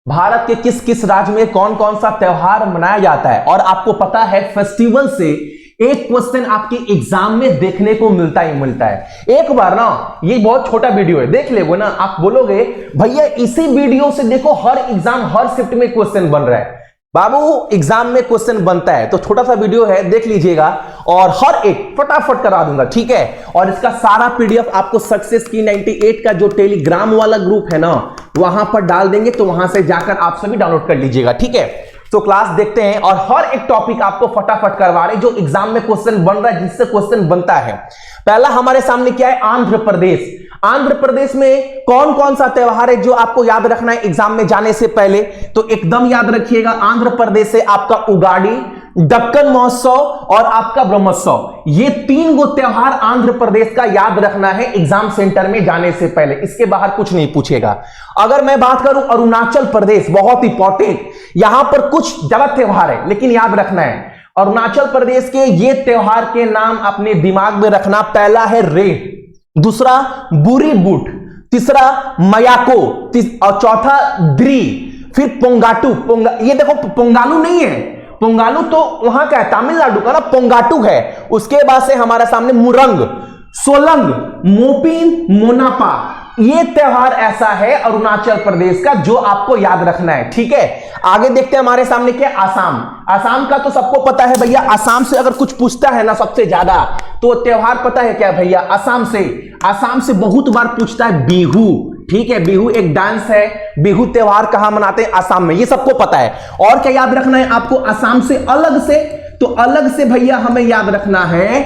भारत के किस किस राज्य में कौन कौन सा त्योहार मनाया जाता है। और आपको पता है फेस्टिवल से एक क्वेश्चन आपके एग्जाम में देखने को मिलता ही मिलता है। एक बार ना, ये बहुत छोटा वीडियो है, देख लेगो ना, आप बोलोगे भैया इसी वीडियो से देखो हर एग्जाम हर शिफ्ट में क्वेश्चन बन रहा है। बाबू एग्जाम में क्वेश्चन बनता है, तो छोटा सा वीडियो है, देख लीजिएगा और हर एक फटाफट करा दूंगा, ठीक है। और इसका सारा पीडीएफ आपको सक्सेस की 98 का जो टेलीग्राम वाला ग्रुप है ना, वहां पर डाल देंगे, तो वहां से जाकर आप सभी डाउनलोड कर लीजिएगा, ठीक है। तो क्लास देखते हैं और हर एक टॉपिक आपको फटाफट करवा रहे जो एग्जाम में क्वेश्चन बन रहा है, जिससे क्वेश्चन बनता है। पहला हमारे सामने क्या है, आंध्र प्रदेश। आंध्र प्रदेश में कौन कौन सा त्योहार है जो आपको याद रखना है एग्जाम में जाने से पहले, तो एकदम याद रखिएगा आंध्र प्रदेश से आपका उगाड़ी, दक्कन महोत्सव और आपका ब्रह्मोत्सव, ये 3 गो त्योहार आंध्र प्रदेश का याद रखना है एग्जाम सेंटर में जाने से पहले, इसके बाहर कुछ नहीं पूछेगा। अगर मैं बात करूं अरुणाचल प्रदेश, बहुत इंपॉर्टेंट, यहां पर कुछ ज्यादा त्योहार है लेकिन याद रखना है। अरुणाचल प्रदेश के ये त्योहार के नाम अपने दिमाग में रखना, पहला है रे, दूसरा बुरी बूट, तीसरा मयाको और चौथा द्री, फिर पोंगाटू। ये देखो पोंगालू नहीं है, पोंगालू तो वहां का है तमिलनाडु का ना, पोंगाटू है। उसके बाद से हमारे सामने मुरंग, सोलंग, मोपिन, मोनापा, ये त्योहार ऐसा है अरुणाचल प्रदेश का जो आपको याद रखना है, ठीक है। आगे देखते हैं हमारे सामने क्या, आसाम। आसाम का तो सबको पता है भैया, आसाम से अगर कुछ पूछता है ना सबसे ज्यादा, तो त्योहार पता है क्या भैया, आसाम से बहुत बार पूछता है बिहू, ठीक है। बिहू एक डांस है, बिहू त्योहार कहां मनाते हैं, आसाम में, ये सबको पता है। और क्या याद रखना है आपको आसाम से अलग से, तो अलग से भैया हमें याद रखना है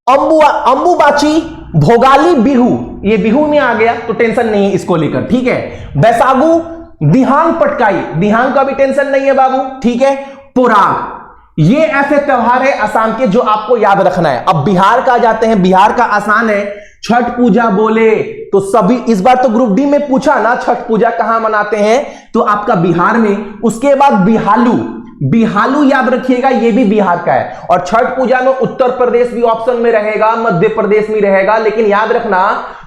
अंबुबाची, भोगाली बिहू, ये बिहू में आ गया तो टेंशन नहीं है इसको लेकर, ठीक है। बैसागु, दिहांग पटकाई, दिहांग का भी टेंशन नहीं है बाबू, ठीक है। पोराग, ये ऐसे त्योहार है असम के जो आपको याद रखना है। अब बिहार का जाते हैं, बिहार का आसान है, छठ पूजा बोले तो सभी, इस बार तो ग्रुप डी में पूछा ना छठ पूजा कहां मनाते हैं, तो आपका बिहार में। उसके बाद बिहालू, बिहालू याद रखिएगा, ये भी बिहार का है। और छठ पूजा में उत्तर प्रदेश भी ऑप्शन में रहेगा, मध्य प्रदेश में रहेगा, लेकिन याद रखना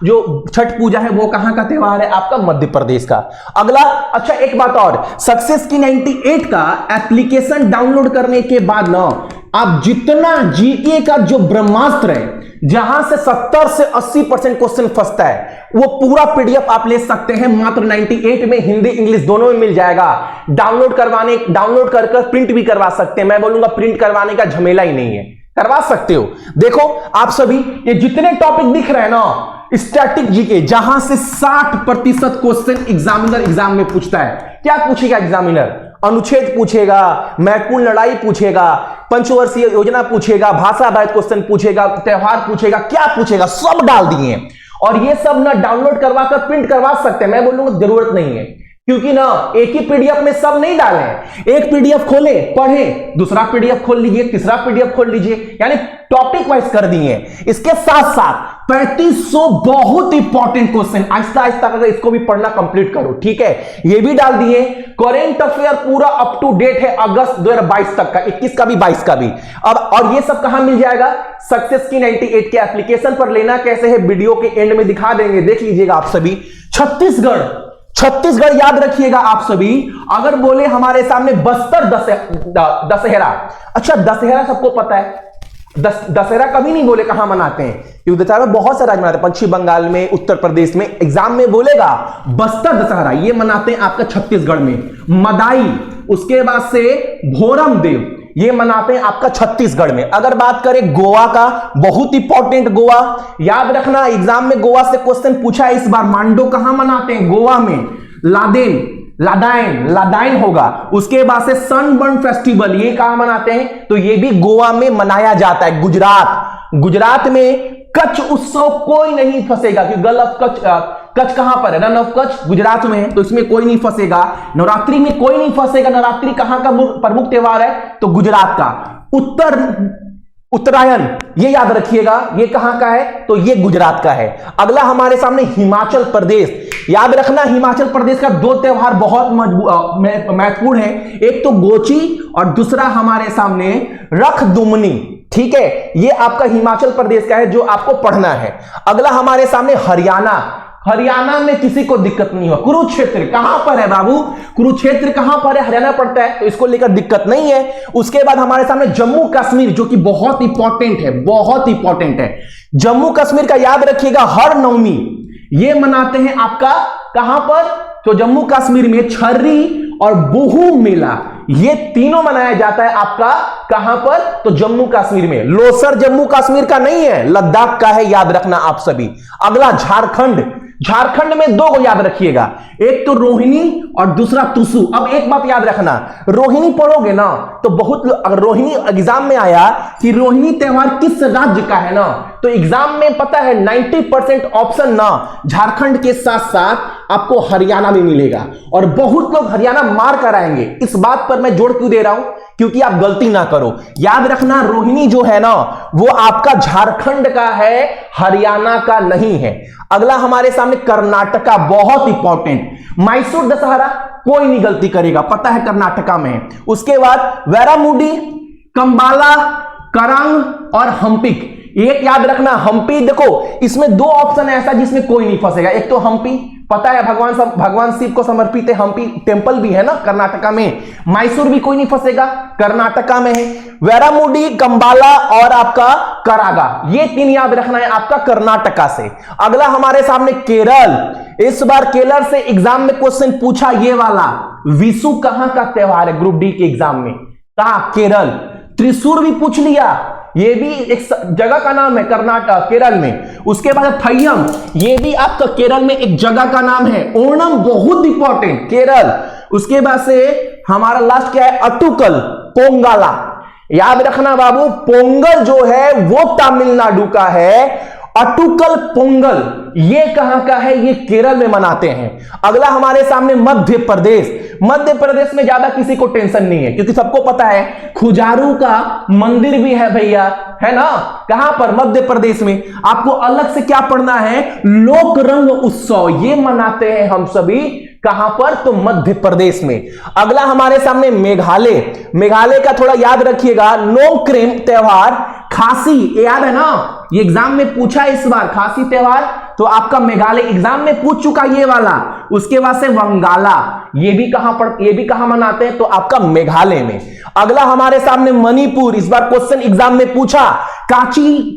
जो छठ पूजा है वो कहां का त्योहार है, आपका मध्य प्रदेश का। अगला, अच्छा एक बात और, सक्सेस की 98 का एप्लीकेशन डाउनलोड करने के बाद ना, आप जितना जीके का जो ब्रह्मास्त्र है, जहां से 70 से 80% क्वेश्चन फंसता है, वो पूरा पीडीएफ आप ले सकते हैं मात्र 98 में, हिंदी इंग्लिश दोनों में मिल जाएगा। डाउनलोड कर प्रिंट भी करवा सकते हैं, मैं बोलूंगा प्रिंट करवाने का झमेला ही नहीं है, करवा सकते हो। देखो आप सभी ये जितने टॉपिक दिख रहे हैं ना, स्टैटिक जीके, जहां से 60% क्वेश्चन एग्जामिनर एग्जाम में पूछता है। क्या पूछेगा एग्जामिनर, अनुच्छेद पूछेगा, महत्वपूर्ण लड़ाई पूछेगा, पंचवर्षीय योजना पूछेगा, भाषा आधारित क्वेश्चन पूछेगा, त्योहार पूछेगा, क्या पूछेगा, सब डाल दिए। और ये सब ना डाउनलोड करवाकर प्रिंट करवा सकते हैं, मैं बोलूंगा जरूरत नहीं है, क्योंकि ना एक ही पीडीएफ में सब नहीं डालें। एक पीडीएफ खोले, पढ़े, दूसरा पीडीएफ खोल लीजिए, तीसरा पीडीएफ खोल लीजिए, यानी टॉपिक वाइज कर दिए। इसके साथ साथ 3500 बहुत इंपॉर्टेंट क्वेश्चन, आहिस्ता आहिस्ता करके इसको भी पढ़ना कंप्लीट करो, ठीक है। ये भी डाल दिए। करेंट अफेयर पूरा अप टू डेट है अगस्त 2022 तक का, 21 का भी 22 का भी। अब और ये सब कहां मिल जाएगा, सक्सेस की 98 के एप्लीकेशन पर। लेना कैसे है वीडियो के एंड में दिखा देंगे, देख लीजिएगा आप सभी। छत्तीसगढ़ याद रखिएगा आप सभी। अगर बोले हमारे सामने बस्तर दशहरा, अच्छा दशहरा सबको पता है, दशहरा कभी नहीं बोले कहां मनाते हैं, क्योंकि दशहरा बहुत सारे राज्य मनाते हैं, पश्चिम बंगाल में, उत्तर प्रदेश में, एग्जाम में बोलेगा बस्तर दशहरा, ये मनाते हैं आपका छत्तीसगढ़ में। मदाई, उसके बाद से भोरम देव, ये मनाते हैं आपका छत्तीसगढ़ में। अगर बात करें गोवा का, बहुत इंपॉर्टेंट गोवा, याद रखना एग्जाम में गोवा से क्वेश्चन पूछा है इस बार। मांडो कहां मनाते हैं, गोवा में। लादाइन होगा। उसके बाद से सनबर्न फेस्टिवल, ये कहां मनाते हैं, तो ये भी गोवा में मनाया जाता है। गुजरात में कच्छ उत्सव कोई नहीं फंसेगा, क्योंकि गल ऑफ कच्छ कहां पर है, रन ऑफ कच्छ गुजरात में है, तो इसमें कोई नहीं फंसेगा। नवरात्रि में कोई नहीं फंसेगा, नवरात्रि कहां का प्रमुख त्योहार है, तो गुजरात का। उत्तरायण, ये याद रखिएगा, ये कहां का है, तो ये गुजरात का है। अगला हमारे सामने हिमाचल प्रदेश, याद रखना हिमाचल प्रदेश का 2 त्योहार बहुत महत्वपूर्ण है, एक तो गोची और दूसरा हमारे सामने रखदुमनी, ठीक है। ये आपका हिमाचल प्रदेश का है जो आपको पढ़ना है। अगला हमारे सामने हरियाणा, हरियाणा में किसी को दिक्कत नहीं हुआ। कुरुक्षेत्र कहां पर है बाबू? कुरुक्षेत्र कहां पर है? हरियाणा पड़ता है, तो इसको लेकर दिक्कत नहीं है। उसके बाद हमारे सामने जम्मू कश्मीर, जो कि बहुत इंपॉर्टेंट है, बहुत इंपॉर्टेंट है। जम्मू कश्मीर का याद रखिएगा, हर नवमी ये मनाते हैं आपका कहां पर? तो जम्मू कश्मीर में छर्री और बुहू मेला, ये तीनों मनाया जाता है आपका कहां पर? तो जम्मू कश्मीर में। लोसर जम्मू कश्मीर का नहीं है, लद्दाख का है, याद रखना आप सभी। अगला झारखंड, झारखंड में दो को याद रखिएगा, एक तो रोहिणी और दूसरा तुसु। अब एक बात याद रखना, रोहिणी पढ़ोगे ना तो बहुत, अगर रोहिणी एग्जाम में आया कि रोहिणी त्योहार किस राज्य का है ना, तो एग्जाम में पता है 90% ऑप्शन ना झारखंड के साथ साथ आपको हरियाणा में मिलेगा, और बहुत लोग हरियाणा मार कर आएंगे। इस बात पर मैं जोर क्यों दे रहा हूं? क्योंकि आप गलती ना करो। याद रखना, रोहिणी जो है ना वो आपका झारखंड का है, हरियाणा का नहीं है। अगला हमारे सामने कर्नाटका, बहुत इंपॉर्टेंट। मैसूर दशहरा कोई नहीं गलती करेगा, पता है कर्नाटका में है। उसके बाद वेरामुडी, कंबाला, करंग और हम्पी। एक याद रखना, हम्पी, देखो इसमें दो ऑप्शन ऐसा जिसमें कोई नहीं फंसेगा। एक तो हम्पी, पता है भगवान शिव को समर्पित है, हम्पी टेम्पल भी है ना कर्नाटका में। मैसूर भी कोई नहीं फंसेगा, कर्नाटका में है। वेरामुडी, कंबाला और आपका करागा, ये तीन याद रखना है आपका कर्नाटका से। अगला हमारे सामने केरल। इस बार केरल से एग्जाम में क्वेश्चन पूछा ये वाला, विशु कहां का त्योहार है? ग्रुप डी के एग्जाम में कहा? केरल। त्रिशूर भी पूछ लिया, ये भी एक जगह का नाम है कर्नाटक केरल में। उसके बाद थय्यम, ये भी आपका केरल में एक जगह का नाम है। ओणम बहुत इंपॉर्टेंट, केरल। उसके बाद से हमारा लास्ट क्या है? अटुकल, पोंगला। याद रखना बाबू, पोंगल जो है वो तमिलनाडु का है, अटुकल पोंगल ये कहां का है? ये केरल में मनाते हैं। अगला हमारे सामने मध्य प्रदेश। मध्य प्रदेश में ज्यादा किसी को टेंशन नहीं है, क्योंकि सबको पता है खुजारू का मंदिर भी है भैया, है ना? कहां पर? मध्य प्रदेश में। आपको अलग से क्या पढ़ना है? लोक रंग उत्सव, ये मनाते हैं हम सभी कहां पर? तो मध्य प्रदेश में। अगला हमारे सामने मेघालय। मेघालय का थोड़ा याद रखिएगा, नोक्रेम त्योहार, खासी, याद है ना? ये एग्जाम में पूछा इस बार, खासी त्योहार, तो आपका मेघालय एग्जाम में पूछ चुका ये वाला। उसके बाद से वंगाला, ये भी कहां मनाते हैं? तो आपका मेघालय में। अगला हमारे सामने मणिपुर। इस बार क्वेश्चन एग्जाम में पूछा, काची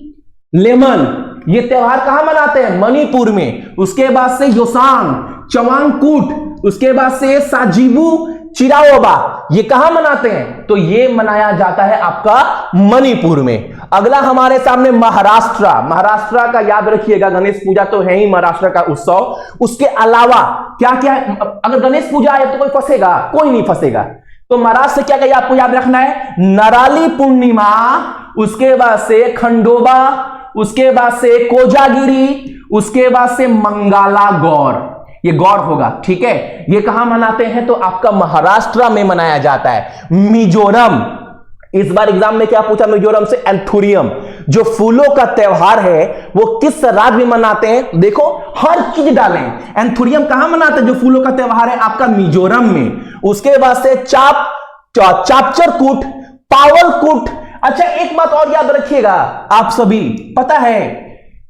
लेमन, ये त्योहार कहां मनाते हैं? मणिपुर में। उसके बाद से योसांग, चवांगकुट, उसके बाद से साजिबू चिराओबा, ये कहां मनाते हैं? तो ये मनाया जाता है आपका मणिपुर में। अगला हमारे सामने महाराष्ट्र। महाराष्ट्र का याद रखिएगा, गणेश पूजा तो है ही महाराष्ट्र का उत्सव। उसके अलावा क्या क्या, अगर गणेश पूजा आए तो कोई फंसेगा? कोई नहीं फंसेगा। तो महाराष्ट्र से क्या क्या आपको याद रखना है? नराली पूर्णिमा, उसके बाद से खंडोबा, उसके बाद से कोजागिरी, उसके बाद से मंगाला गौर, ये गौर होगा, ठीक है? ये कहां मनाते हैं? तो आपका महाराष्ट्र में मनाया जाता है। मिजोरम, इस बार एग्जाम में क्या पूछा? मिजोरम से एंथुरियम, जो फूलों का त्योहार है वो किस राज्य में मनाते हैं? देखो हर चीज डालें। एंथुरियम कहां मनाते हैं? जो फूलों का त्योहार है आपका मिजोरम में। उसके बाद से चापचरकूट, पावलकुट। अच्छा एक बात और याद रखिएगा आप सभी, पता है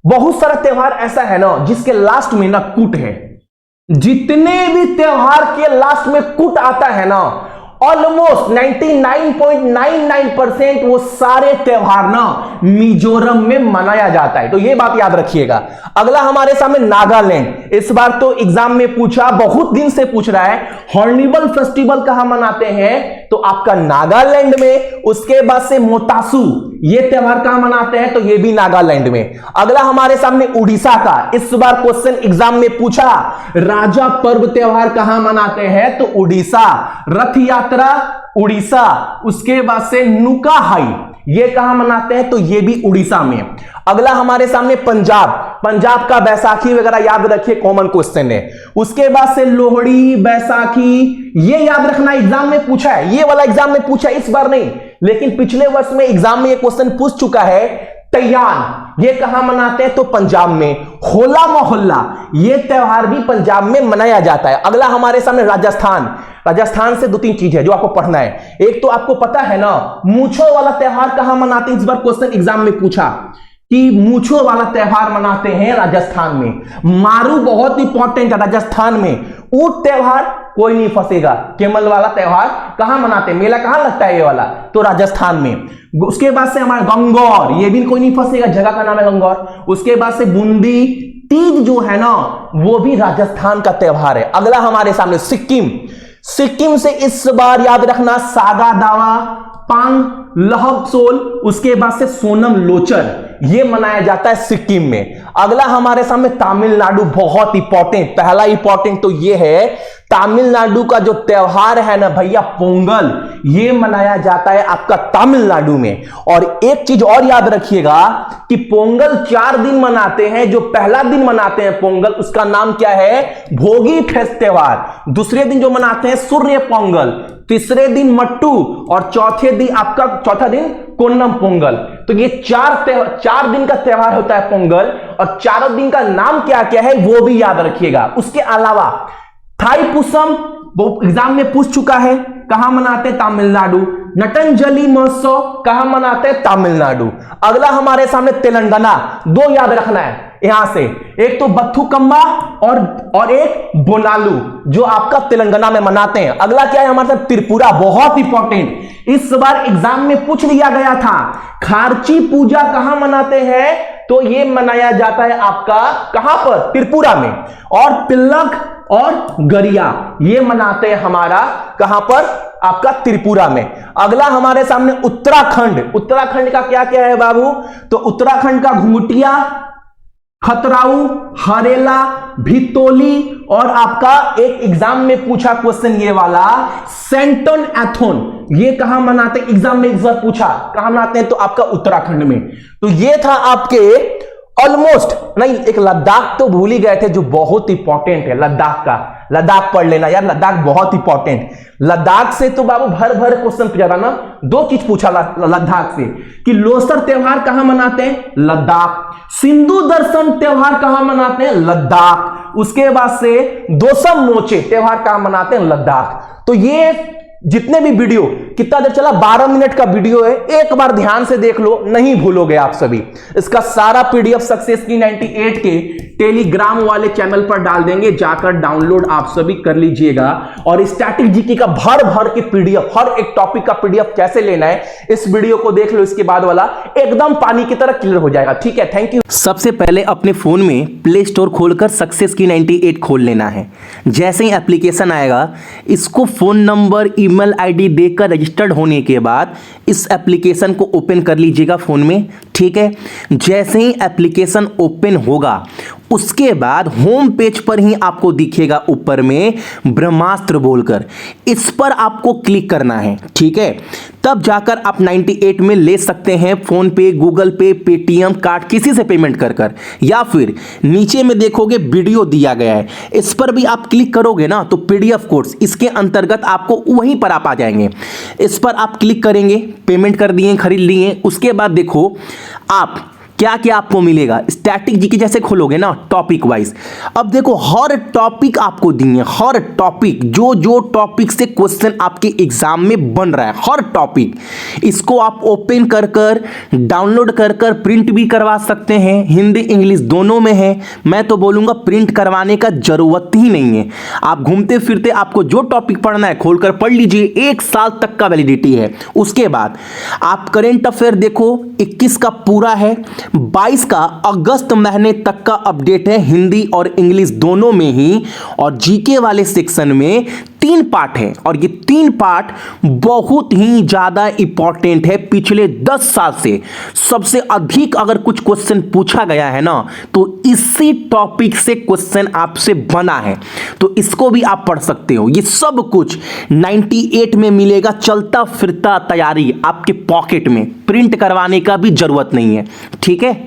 बहुत सारा त्योहार ऐसा है ना जिसके लास्ट में ना कुट है। जितने भी त्योहार के लास्ट में कुट आता है ना, ऑलमोस्ट 99.99% वो सारे त्योहार ना मिजोरम में मनाया जाता है। तो ये बात याद रखिएगा। अगला हमारे सामने नागालैंड। इस बार तो एग्जाम में पूछा, बहुत दिन से पूछ रहा है, हॉर्निबल फेस्टिवल कहां मनाते हैं? तो आपका नागालैंड में। उसके बाद से मोतासु, ये त्योहार कहां मनाते हैं? तो ये भी नागालैंड में। अगला हमारे सामने उड़ीसा का। इस बार क्वेश्चन एग्जाम में पूछा, राजा पर्व त्योहार कहां मनाते हैं? तो उड़ीसा। रथ यात्रा उड़ीसा। उसके बाद से नुकाहाई, ये कहां मनाते हैं? तो ये भी उड़ीसा में। अगला हमारे सामने पंजाब। पंजाब का बैसाखी वगैरह याद रखिए, कॉमन क्वेश्चन है। उसके बाद से लोहड़ी, बैसाखी, ये याद रखना, एग्जाम में पूछा है। ये वाला एग्जाम में पूछा है, इस बार नहीं, लेकिन पिछले वर्ष में एग्जाम में ये क्वेश्चन पूछ चुका है। तैयान, ये कहां मनाते हैं? तो पंजाब में। होला मोहल्ला, ये त्योहार भी पंजाब में मनाया जाता है। अगला हमारे सामने राजस्थान। राजस्थान से दो तीन चीज है जो आपको पढ़ना है। एक तो आपको पता है ना, मूछों वाला त्योहार कहां मनाते हैं? इस बार क्वेश्चन एग्जाम में पूछा कि मूंछों वाला त्योहार मनाते हैं राजस्थान में। मारू बहुत इंपॉर्टेंट है राजस्थान में। ऊंट त्योहार कोई नहीं फंसेगा। केमल वाला त्योहार कहां मनाते हैं, मेला कहां लगता है ये वाला, तो राजस्थान में। उसके बाद से हमारा गंगौर, ये भी कोई नहीं फंसेगा, जगह का नाम है गंगौर। उसके बाद से बूंदी तीज जो है ना वो भी राजस्थान का त्योहार है। अगला हमारे सामने सिक्किम। सिक्किम से इस बार याद रखना सागा दावा, पांग लहबसोल, उसके बाद से सोनम लोचन, ये मनाया जाता है सिक्किम में। अगला हमारे सामने तमिलनाडु, बहुत इंपॉर्टेंट। पहला इंपॉर्टेंट तो ये है, तमिलनाडु का जो त्योहार है ना भैया पोंगल, ये मनाया जाता है आपका तमिलनाडु में। और एक चीज और याद रखिएगा कि पोंगल 4 दिन मनाते हैं। जो पहला दिन मनाते हैं पोंगल, उसका नाम क्या है, भोगी फेस्टिवल। दूसरे दिन जो मनाते हैं सूर्य पोंगल, तीसरे दिन मट्टू, और चौथा दिन कोन्नम पोंगल। तो ये 4 दिन का त्योहार होता है पोंगल, और चारों दिन का नाम क्या क्या है वो भी याद रखिएगा। उसके अलावा थाईपुसम वो एग्जाम में पूछ चुका है, कहां मनाते हैं, तमिलनाडु। नटंजलि महोत्सव कहां मनाते हैं, तमिलनाडु। अगला हमारे सामने तेलंगाना, 2 याद रखना है यहां से, एक तो बथुकम्मा और एक बोनालू, जो आपका तेलंगाना में मनाते हैं। अगला क्या है हमारे साथ, त्रिपुरा, बहुत इंपॉर्टेंट। इस बार एग्जाम में पूछ लिया गया था, खारची पूजा कहां मनाते हैं, तो ये मनाया जाता है आपका कहां पर, त्रिपुरा में। और तिलक और गरिया ये मनाते हैं हमारा कहां पर, आपका त्रिपुरा में। अगला हमारे सामने उत्तराखंड। उत्तराखंड का क्या क्या है बाबू, तो उत्तराखंड का घुंघटिया, खतराऊ, हरेला, भितोली, और आपका एक एग्जाम में पूछा क्वेश्चन ये वाला, सेंटन एथोन, ये कहां मनाते हैं, एग्जाम में एक बार पूछा कहां मनाते हैं, तो आपका उत्तराखंड में। तो ये था आपके ऑलमोस्ट, नहीं एक लद्दाख तो भूल ही गए थे, जो बहुत इंपॉर्टेंट है लद्दाख का। लद्दाख पढ़ लेना यार, लद्दाख बहुत इंपॉर्टेंट। लद्दाख से तो बाबू भर भर क्वेश्चन पूछा था ना, 2 चीज पूछा लद्दाख से, कि लोसर त्योहार कहां मनाते हैं, लद्दाख। सिंधु दर्शन त्योहार कहां मनाते हैं, लद्दाख। उसके बाद से दोसम मोचे त्योहार कहां मनाते हैं, लद्दाख। तो ये जितने भी वीडियो, कितना देर चला, 12 मिनट का वीडियो है, एक बार ध्यान से देख लो, नहीं भूलोगे आप सभी। इसका सारा पीडीएफ सक्सेस की 98 के टेलीग्राम वाले चैनल पर डाल देंगे, जाकर डाउनलोड आप सभी कर लीजिएगा। और स्टैटिक जीके का भर भर के पीडीएफ, हर एक टॉपिक का पीडीएफ कैसे लेना है, इस वीडियो को देख लो, इसके बाद वाला एकदम पानी की तरह क्लियर हो जाएगा। ठीक है, थैंक यू। सबसे पहले अपने फोन में प्ले स्टोर खोलकर सक्सेस की 98 खोल लेना है। जैसे ही एप्लीकेशन आएगा, इसको फोन नंबर ईमेल आईडी देकर रजिस्टर्ड होने के बाद इस एप्लीकेशन को ओपन कर लीजिएगा फोन में। ठीक है, जैसे ही एप्लीकेशन ओपन होगा उसके बाद होम पेज पर ही आपको दिखेगा ऊपर में ब्रह्मास्त्र बोलकर, इस पर आपको क्लिक करना है। ठीक है, तब जाकर आप 98 में ले सकते हैं, फोन पे, गूगल पे, पेटीएम कार्ड, किसी से पेमेंट कर कर। या फिर नीचे में देखोगे वीडियो दिया गया है, इस पर भी आप क्लिक करोगे ना तो पीडीएफ कोर्स इसके अंतर्गत आपको वहीं पर आप आ जाएंगे। इस पर आप क्लिक करेंगे, पेमेंट कर दिए, खरीद लिए। उसके बाद देखो आप क्या क्या आपको मिलेगा, स्टैटिक जीके जैसे खोलोगे ना टॉपिक वाइज। अब देखो हर टॉपिक आपको दिए, हर टॉपिक, जो जो टॉपिक से क्वेश्चन आपके एग्जाम में बन रहा है, हर टॉपिक, इसको आप ओपन कर कर डाउनलोड कर कर प्रिंट भी करवा सकते हैं। हिंदी इंग्लिश दोनों में है। मैं तो बोलूंगा प्रिंट करवाने का जरूरत ही नहीं है। आप घूमते फिरते आपको जो टॉपिक पढ़ना है खोलकर पढ़ लीजिए, 1 साल तक का वैलिडिटी है। उसके बाद आप करेंट अफेयर देखो, 21 का पूरा है, 22 का अगस्त महीने तक का अपडेट है, हिंदी और इंग्लिश दोनों में ही। और जीके वाले सेक्शन में 3 पार्ट है, और ये 3 पार्ट बहुत ही ज्यादा इंपॉर्टेंट है। पिछले 10 साल से सबसे अधिक अगर कुछ क्वेश्चन पूछा गया है ना, तो इसी टॉपिक से क्वेश्चन आपसे बना है, तो इसको भी आप पढ़ सकते हो। ये सब कुछ 98 में मिलेगा, चलता फिरता तैयारी आपके पॉकेट में, प्रिंट करवाने का भी जरूरत नहीं है। ठीक है।